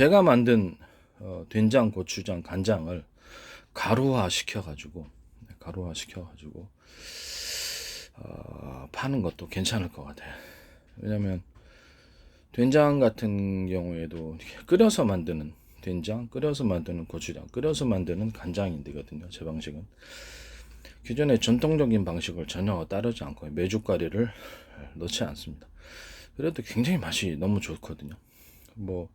제가 만든 된장, 고추장, 간장을 가루화 시켜가지고 파는 것도 괜찮을 것 같아요. 왜냐면 된장 같은 경우에도 끓여서 만드는 된장, 끓여서 만드는 고추장, 끓여서 만드는 간장이 되거든요. 제 방식은 기존의 전통적인 방식을 전혀 따르지 않고 메주가루를 넣지 않습니다. 그래도 굉장히 맛이 너무 좋거든요. 뭐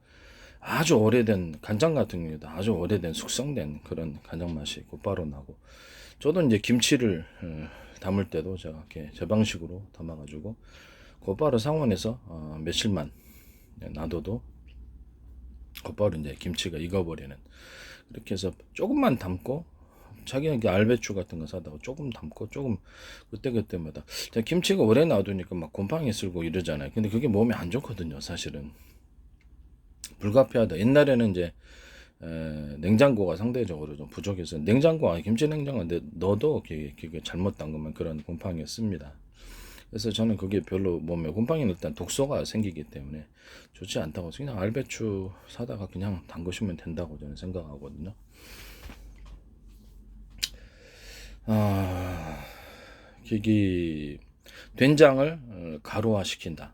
아주 오래된 간장 같은 경우도 아주 오래된 숙성된 그런 간장 맛이 곧바로 나고, 저도 이제 김치를 담을 때도 제가 이렇게 제 방식으로 담아가지고 곧바로 상온에서 며칠만 놔둬도 곧바로 이제 김치가 익어버리는, 그렇게 해서 조금만 담고, 자기는 알배추 같은 거 사다가 조금 담고 조금 그때그때마다, 김치가 오래 놔두니까 막 곰팡이 쓸고 이러잖아요. 근데 그게 몸에 안 좋거든요, 사실은. 불가피하다. 옛날에는 이제 냉장고가 상대적으로 좀 부족해서 냉장고, 김치 냉장고인데 넣어도 그게 잘못 담그면 그런 곰팡이가 씁니다. 그래서 저는 그게 별로 몸에, 곰팡이는 일단 독소가 생기기 때문에 좋지 않다고, 그냥 알배추 사다가 그냥 담그시면 된다고 저는 생각하거든요. 된장을 가루화 시킨다.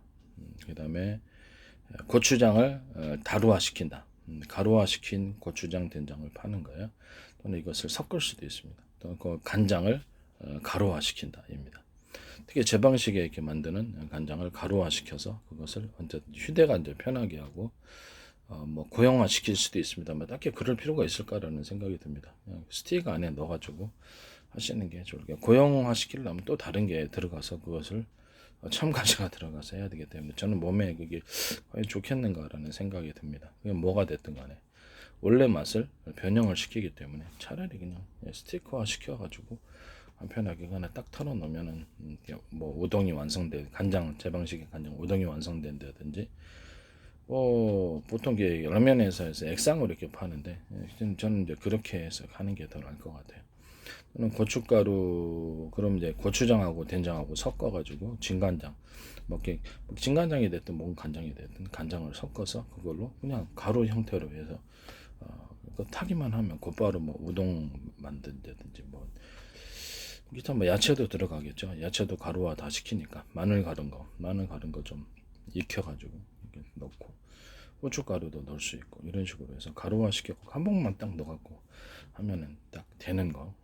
그 다음에 고추장을 다루화 시킨다. 가루화 시킨 고추장, 된장을 파는 거예요. 또는 이것을 섞을 수도 있습니다. 또는 그 간장을 가루화 시킨다입니다. 특히 제 방식에 이렇게 만드는 간장을 가루화 시켜서 그것을 완전 휴대가 이제 편하게 하고 뭐 고형화 시킬 수도 있습니다만, 딱히 그럴 필요가 있을까라는 생각이 듭니다. 그냥 스틱 안에 넣어가지고 하시는 게 좋을 거예요. 고형화 시키려면 또 다른 게 들어가서 그것을 첨가제가 들어가서 해야 되기 때문에 저는 몸에 그게 과연 좋겠는가라는 생각이 듭니다. 그게 뭐가 됐든 간에 원래 맛을 변형을 시키기 때문에 차라리 그냥 스티커화 시켜가지고 간편하게 그냥 딱 털어 놓으면은 뭐 우동이 완성된, 간장, 제 방식의 간장 우동이 완성된다든지, 보통 라면 회사에서 액상으로 이렇게 파는데, 저는 이제 그렇게 해서 하는 게 더 나을 것 같아요. 저는 고춧가루, 그럼 이제 고추장하고 된장하고 섞어가지고 진간장, 뭐 이렇게 진간장이 됐든 뭔 간장이 됐든 간장을 섞어서 그걸로 그냥 가루 형태로 해서 타기만 하면 곧바로 뭐 우동 만든다든지, 뭐 기타 뭐 야채도 들어가겠죠. 야채도 가루화 다 시키니까 마늘 가른 거 좀 익혀가지고 이렇게 넣고, 고춧가루도 넣을 수 있고, 이런 식으로 해서 가루화 시켜서 한 봉만 딱 넣어갖고 하면은 딱 되는 거.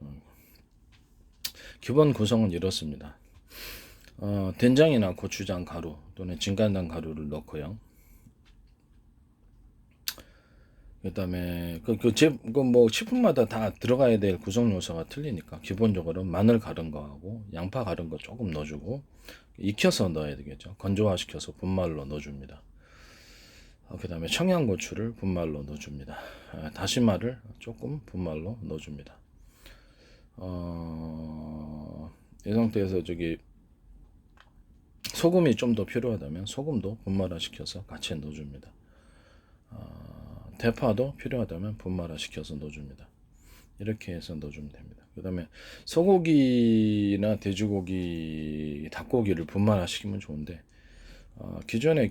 기본 구성은 이렇습니다. 된장이나 고추장 가루 또는 진간장 가루를 넣고요. 그다음에 뭐 식품마다 다 들어가야 될 구성 요소가 틀리니까 기본적으로 마늘 가른 거하고 양파 가른 거 조금 넣어주고, 익혀서 넣어야 되겠죠. 건조화시켜서 분말로 넣어줍니다. 그다음에 청양고추를 분말로 넣어줍니다. 다시마를 조금 분말로 넣어줍니다. 이 상태에서 소금이 좀 더 필요하다면 소금도 분말화 시켜서 같이 넣어줍니다. 대파도 필요하다면 분말화 시켜서 넣어줍니다. 이렇게 해서 넣어주면 됩니다. 그 다음에 소고기나 돼지고기, 닭고기를 분말화 시키면 좋은데, 기존에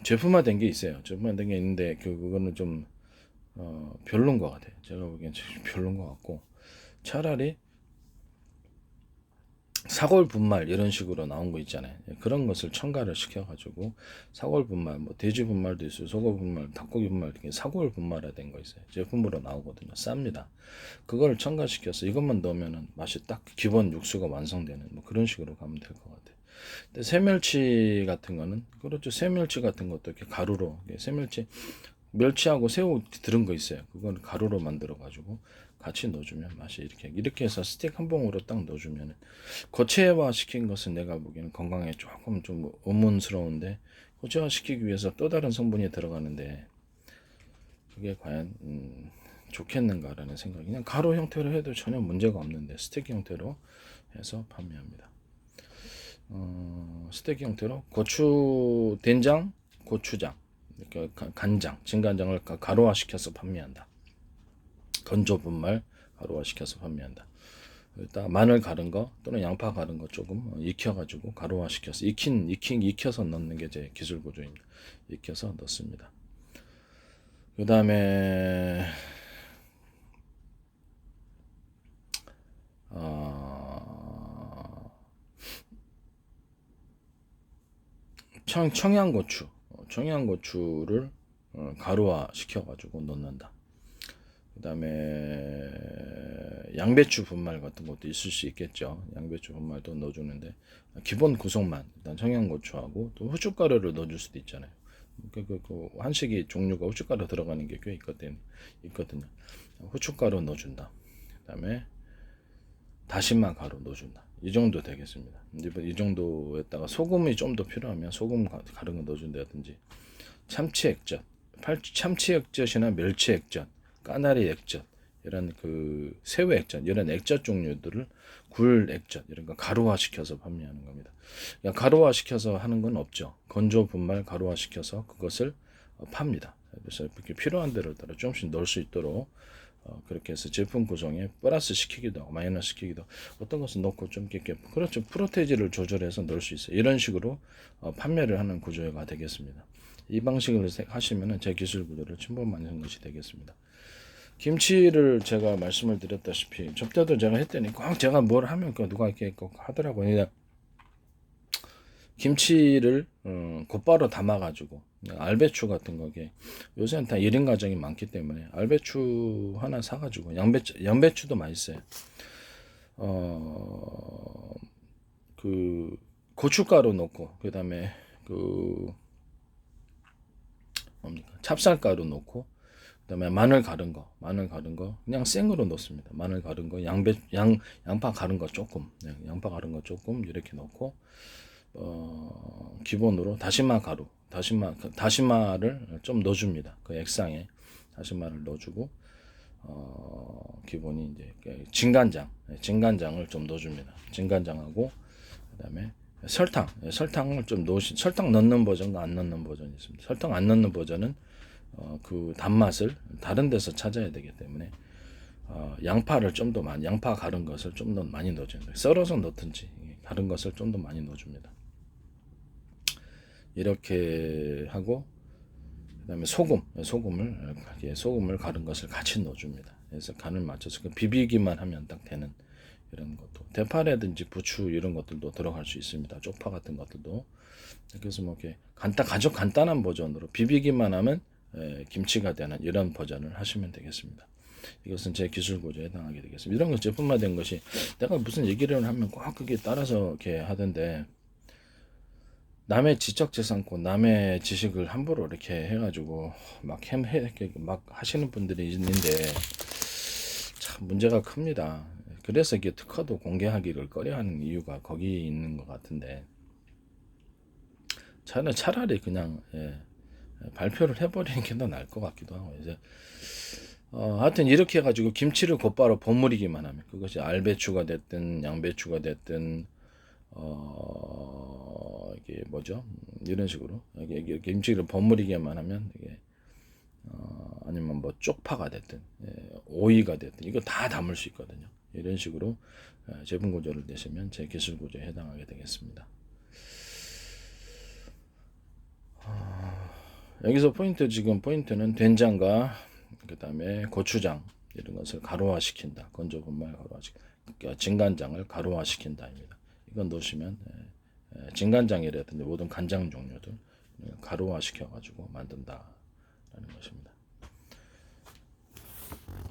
제품화된 게 있어요. 제품화된 게 있는데 그거는 좀 별론 것 같아요. 제가 보기엔 별론 것 같고, 차라리 사골 분말 이런 식으로 나온 거 있잖아요. 그런 것을 첨가를 시켜가지고 사골 분말, 뭐 돼지 분말도 있어요. 소고기 분말, 닭고기 분말, 사골 분말화된 거 있어요. 제품으로 나오거든요. 쌉니다. 그걸 첨가시켜서 이것만 넣으면은 맛이 딱 기본 육수가 완성되는, 뭐 그런 식으로 가면 될 것 같아요. 근데 새멸치 같은 거는 그렇죠. 새멸치 같은 것도 이렇게 가루로, 멸치하고 새우 들은 거 있어요. 그건 가루로 만들어 가지고 같이 넣어주면 맛이 이렇게 해서 스틱 한 봉으로 딱 넣어주면, 고체화 시킨 것은 내가 보기에는 건강에 조금 좀 의문스러운데, 고체화 시키기 위해서 또 다른 성분이 들어가는데 그게 과연 좋겠는가라는 생각이, 그냥 가루 형태로 해도 전혀 문제가 없는데 스틱 형태로 해서 판매합니다. 스틱 형태로 된장, 고추장, 간장, 진간장을 가루화 시켜서 판매한다. 건조 분말 가루화 시켜서 판매한다. 여기다 마늘 갈은 거 또는 양파 갈은 거 조금 익혀가지고 가루화시켜서 익혀서 넣는 게 제 기술 구조입니다. 익혀서 넣습니다. 그 다음에 청양고추를 가루화 시켜가지고 넣는다. 그 다음에 양배추 분말 같은 것도 있을 수 있겠죠. 양배추 분말도 넣어주는데 기본 구성만 일단 청양고추하고 또 후춧가루를 넣어줄 수도 있잖아요. 그 한식이 종류가 후춧가루 들어가는 게 꽤 있거든요. 후춧가루 넣어준다. 그 다음에 다시마 가루 넣어준다. 이 정도 되겠습니다. 이 정도에다가 소금이 좀 더 필요하면 소금 가른 거 넣어준다든지 참치 액젓이나 멸치 액젓, 까나리 액젓 이런 그 새우 액젓 이런 액젓 종류들을 굴 액젓 이런 거 가루화 시켜서 판매하는 겁니다. 가루화 시켜서 하는 건 없죠. 건조 분말 가루화 시켜서 그것을 팝니다. 그래서 이렇게 필요한 대로 따라 조금씩 넣을 수 있도록 그렇게 해서 제품 구성에 플러스 시키기도 하고 마이너스 시키기도 하고 어떤 것은 넣고 좀 이렇게 그렇죠. 프로테이지를 조절해서 넣을 수 있어요. 이런 식으로 판매를 하는 구조가 되겠습니다. 이 방식을 하시면 제 기술 구조를 침범하는 것이 되겠습니다. 김치를 제가 말씀을 드렸다시피 접대도 제가 했더니 꼭 제가 뭘 하면 누가 이렇게 꼭 하더라고요. 김치를 곧바로 담아가지고 알배추 같은 거게 요새는 다 1인 가정이 많기 때문에 알배추 하나 사가지고 양배추도 맛있어요. 그 고춧가루 넣고 그 다음에 그 뭡니까 찹쌀가루 넣고 그다음에 마늘 가른 거 그냥 생으로 넣습니다. 마늘 가른 거, 양파 가른 거 조금, 양파 가른 거 조금 이렇게 넣고 기본으로 다시마를 좀 넣어줍니다. 그 액상에 다시마를 넣어주고 기본이 이제 진간장을 좀 넣어줍니다. 진간장하고 그다음에 설탕을 좀 설탕 넣는 버전과 안 넣는 버전이 있습니다. 설탕 안 넣는 버전은 그 단맛을 다른 데서 찾아야 되기 때문에 양파를 좀 더 많이 양파 가른 것을 좀 더 많이 넣어줍니다. 썰어서 넣든지 가른 것을 좀 더 많이 넣어줍니다. 이렇게 하고 그다음에 소금을 가른 것을 같이 넣어줍니다. 그래서 간을 맞춰서 비비기만 하면 딱 되는 이런 것도 대파라든지 부추 이런 것들도 들어갈 수 있습니다. 쪽파 같은 것들도 그래서 뭐 이렇게 아주 간단한 버전으로 비비기만 하면 김치가 되는 이런 버전을 하시면 되겠습니다. 이것은 제 기술 구조에 해당하게 되겠습니다. 이런 거 제품화된 것이 내가 무슨 얘기를 하면 꼭 그게 따라서 이렇게 하던데 남의 지적재산권, 남의 지식을 함부로 이렇게 해가지고 막 하시는 분들이 있는데 참 문제가 큽니다. 그래서 이게 특허도 공개하기를 꺼려하는 이유가 거기에 있는 것 같은데 차라리 그냥 발표를 해버리는 게 더 나을 것 같기도 하고 이제 하여튼 이렇게 해가지고 김치를 곧바로 버무리기만 하면 그것이 알배추가 됐든 양배추가 됐든 이게 뭐죠? 이런 식으로 이게 김치를 버무리기만 하면 이게 아니면 뭐 쪽파가 됐든 오이가 됐든 이거 다 담을 수 있거든요. 이런 식으로 제품 구조를 내시면 제 기술 구조에 해당하게 되겠습니다. 여기서 포인트는 된장과 그 다음에 고추장 이런 것을 가루화시킨다. 건조 분말 가루화시킨다. 진간장을 가루화시킨다입니다. 이건 넣으시면 진간장이라든지 모든 간장 종류들 가루화시켜 가지고 만든다라는 것입니다.